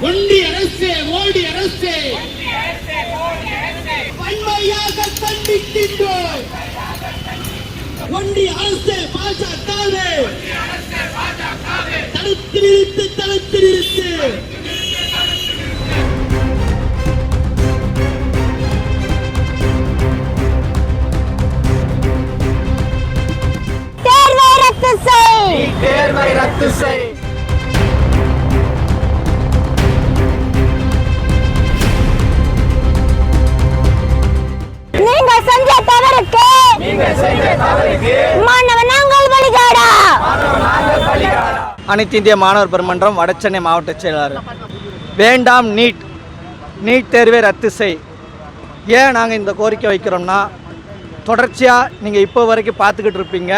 ஒன்றிய அரசு மோடி அரசு வன்மையாக கண்டிக்கின்றோம். ஒன்றிய அரசு பாஜகவே தடுத்து நிறுத்து, தடுத்து நிறுத்து. தேர்வை ரத்து செய், தேர்வை ரத்து செய். நீங்கள் செஞ்ச தவறுக்கு மாணவன் நாங்கள் பலிகாடா. அனைத்து இந்திய மாணவர் பெருமன்றம் வடசென்னை மாவட்ட செயலாளர். வேண்டாம் நீட் தேர்வை ரத்து செய். ஏன் நாங்கள் இந்த கோரிக்கை வைக்கிறோம்னா, தொடர்ச்சியாக நீங்கள் இப்போ வரைக்கும் பார்த்துக்கிட்டு இருப்பீங்க,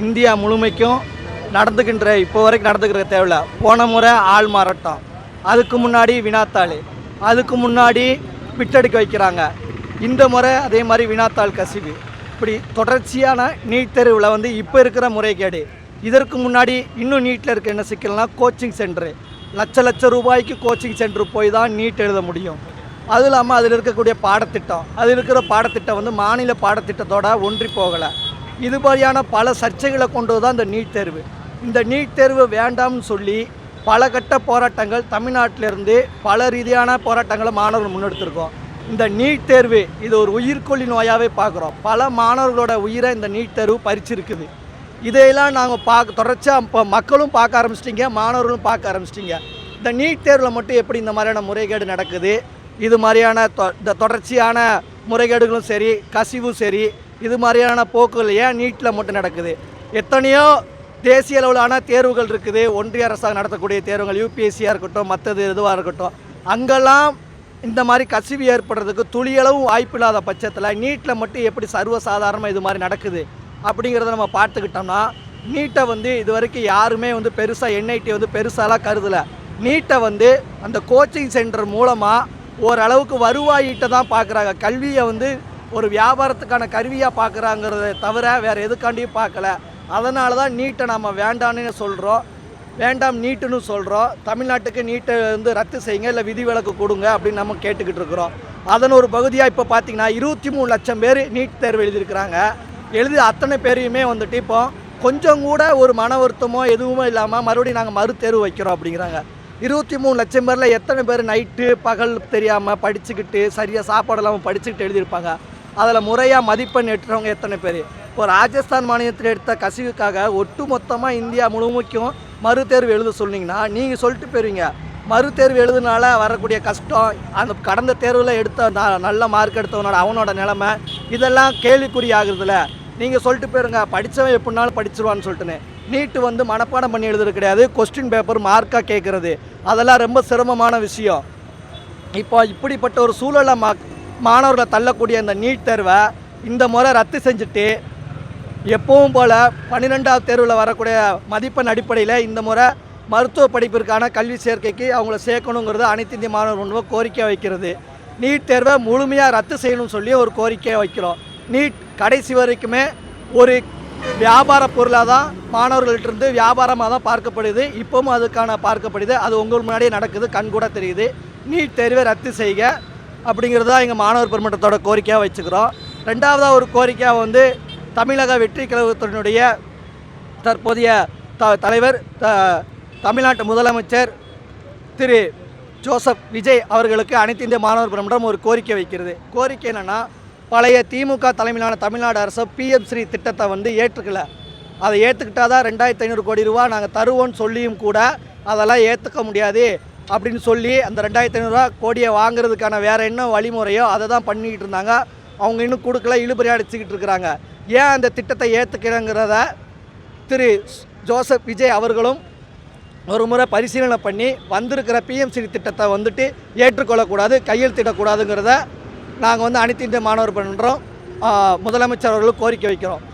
இந்தியா முழுமைக்கும் இப்போ வரைக்கும் நடந்துக்கிற தேவையில்ல. போன முறை ஆள் மாறாட்டம், அதுக்கு முன்னாடி வினாத்தாள், அதுக்கு முன்னாடி பிட்டெடுக்க வைக்கிறாங்க, இந்த முறை அதே மாதிரி வினாத்தாள் கசிவு. இப்படி தொடர்ச்சியான நீட் தேர்வில் இப்போ இருக்கிற முறைகேடு. இதற்கு முன்னாடி இன்னும் நீட்டில் இருக்க என்ன சிக்கல்னா, கோச்சிங் சென்டரு, லட்ச ரூபாய்க்கு கோச்சிங் சென்டர் போய் தான் நீட் எழுத முடியும். அதுவும் இல்லாமல் அதில் இருக்கக்கூடிய பாடத்திட்டம், அதில் இருக்கிற பாடத்திட்டம் மாநில பாடத்திட்டத்தோட ஒன்றி போகலை. இது மாதிரியான பல சர்ச்சைகளை கொண்டு தான் இந்த நீட் தேர்வு. இந்த நீட் தேர்வு வேண்டாம்னு சொல்லி பல கட்ட போராட்டங்கள் தமிழ்நாட்டிலிருந்து பல ரீதியான போராட்டங்களை மாணவர்கள் முன்னெடுத்திருக்கோம். இந்த நீட் தேர்வு இது ஒரு உயிர்கொல்லி நோயாகவே பார்க்குறோம். பல மாணவர்களோட உயிரை இந்த நீட் தேர்வு பறிச்சிருக்குது. இதையெல்லாம் நாங்கள் தொடர்ச்சியாக இப்போ மக்களும் பார்க்க ஆரம்பிச்சிட்டிங்க, மாணவர்களும் பார்க்க ஆரம்பிச்சிட்டிங்க. இந்த நீட் தேர்வில் மட்டும் எப்படி இந்த மாதிரியான முறைகேடு நடக்குது, இது மாதிரியான இந்த தொடர்ச்சியான முறைகேடுகளும் சரி, கசிவும் சரி, இது மாதிரியான போக்குகள் ஏன் நீட்டில் மட்டும் நடக்குது? எத்தனையோ தேசிய அளவிலான தேர்வுகள் இருக்குது, ஒன்றிய அரசாங்கம் நடத்தக்கூடிய தேர்வுகள், யூபிஎஸ்சியாக இருக்கட்டும், மற்றது எதுவாக இருக்கட்டும், அங்கெல்லாம் இந்த மாதிரி கசிவு ஏற்படுறதுக்கு துளியளவும் வாய்ப்பு இல்லாத பட்சத்தில் நீட்டில் மட்டும் எப்படி சர்வசாதாரணமாக இது மாதிரி நடக்குது அப்படிங்கிறத நம்ம பார்த்துக்கிட்டோம்னா, நீட்டை இது வரைக்கும் யாருமே பெருசாக என்ஐடி பெருசாலாம் கருதலை. நீட்டை அந்த கோச்சிங் சென்டர் மூலமாக ஓரளவுக்கு வருவாயிட்ட தான் பார்க்குறாங்க. கல்வியை ஒரு வியாபாரத்துக்கான கருவியாக பார்க்குறாங்கிறத தவிர வேறு எதுக்காண்டியும் பார்க்கல. அதனால தான் நீட்டை நம்ம வேண்டான்னு சொல்கிறோம், வேண்டாம் நீட்டுன்னு சொல்கிறோம். தமிழ்நாட்டுக்கு நீட்டை ரத்து செய்யுங்க, இல்லை விதிவிலக்கு கொடுங்க அப்படின்னு நம்ம கேட்டுக்கிட்டு இருக்கிறோம். அதன் ஒரு பகுதியாக இப்போ பார்த்திங்கன்னா 23 லட்சம் பேர் நீட் தேர்வு எழுதியிருக்கிறாங்க. எழுதி அத்தனை பேரையுமே இப்போ கொஞ்சம் கூட ஒரு மன வருத்தமோ எதுவுமே இல்லாமல் மறுபடியும் நாங்கள் மறுதேர்வு வைக்கிறோம் அப்படிங்கிறாங்க. 23 லட்சம் பேரில் எத்தனை பேர் நைட்டு பகல் தெரியாமல் படிச்சுக்கிட்டு சரியாக சாப்பாடு இல்லாமல் படிச்சுக்கிட்டு எழுதியிருப்பாங்க? அதில் முறையாக மதிப்பெண் எட்டுறவங்க எத்தனை பேர்? இப்போ ராஜஸ்தான் மாநிலத்தில் எடுத்த கசிவுக்காக ஒட்டு மொத்தமாக இந்தியா முழுமைக்கும் மறுதேர்வு எழுத சொன்னீங்கன்னா நீங்கள் சொல்லிட்டு போயிருவீங்க. மறுதேர்வு எழுதுனால வரக்கூடிய கஷ்டம், அந்த கடந்த தேர்வில் எடுத்த நல்ல மார்க் எடுத்தவனோட அவனோட நிலைமை, இதெல்லாம் கேள்விக்குறி ஆகுறதுல நீங்கள் சொல்லிட்டு போயிருங்க, படித்தவன் எப்படினாலும் படிச்சிருவான்னு சொல்லிட்டுன்னு. நீட்டு மனப்பாடம் பண்ணி எழுதுறது கிடையாது, கொஸ்டின் பேப்பர் மார்க்காக கேட்குறது, அதெல்லாம் ரொம்ப சிரமமான விஷயம். இப்போ இப்படிப்பட்ட ஒரு சூழலை மாணவர்களை தள்ளக்கூடிய இந்த நீட் தேர்வை இந்த முறை ரத்து செஞ்சுட்டு எப்பவும் போல் 12ஆவது தேர்வில் வரக்கூடிய மதிப்பெண் அடிப்படையில் இந்த முறை மருத்துவ படிப்பிற்கான கல்வி சேர்க்கைக்கு அவங்கள சேர்க்கணுங்கிறது அனைத்து இந்திய மாணவர் கோரிக்கை வைக்கிறது. நீட் தேர்வை முழுமையாக ரத்து செய்யணும்னு சொல்லி ஒரு கோரிக்கையை வைக்கிறோம். நீட் கடைசி வரைக்குமே ஒரு வியாபார பொருளாக தான் மாணவர்கள்ட்டிருந்து வியாபாரமாக தான் பார்க்கப்படுது, இப்போவும் அதுக்கான பார்க்கப்படுது. அது உங்களுக்கு முன்னாடியே நடக்குது, கண் கூட தெரியுது. நீட் தேர்வை ரத்து செய்க அப்படிங்கிறது தான் எங்கள் மாணவர் பெருமன்றத்தோட கோரிக்கையாக வச்சுக்கிறோம். ரெண்டாவதாக ஒரு கோரிக்கையாக தமிழக வெற்றி கழகத்தினுடைய தற்போதைய தலைவர் தமிழ்நாட்டு முதலமைச்சர் திரு ஜோசப் விஜய் அவர்களுக்கு அனைத்து இந்திய மாணவர் பெருமன்றம் ஒரு கோரிக்கை வைக்கிறது. கோரிக்கை என்னென்னா, பழைய திமுக தலைமையிலான தமிழ்நாடு அரசு பிஎம் ஸ்ரீ திட்டத்தை ஏற்றுக்கலை. அதை ஏற்றுக்கிட்டால் தான் 2500 கோடி ரூபா நாங்கள் தருவோன்னு சொல்லியும் கூட அதெல்லாம் ஏற்றுக்க முடியாது அப்படின்னு சொல்லி அந்த 2500 கோடியை வாங்குறதுக்கான வேறு என்ன வழிமுறையோ அதை தான் பண்ணிக்கிட்டு இருந்தாங்க. அவங்க இன்னும் கொடுக்கல, இழுபறி அடிச்சுக்கிட்டு இருக்கிறாங்க. ஏன் அந்த திட்டத்தை ஏற்றுக்கிறங்கிறத திரு ஜோசப் விஜய் அவர்களும் ஒரு முறை பரிசீலனை பண்ணி வந்திருக்கிற பிஎம்சி திட்டத்தை ஏற்றுக்கொள்ளக்கூடாது, கையெழுத்திடக்கூடாதுங்கிறத நாங்கள் அனைத்து இந்திய மாணவர் பெருமன்றம் முதலமைச்சர் அவர்களுக்கு கோரிக்கை வைக்கிறோம்.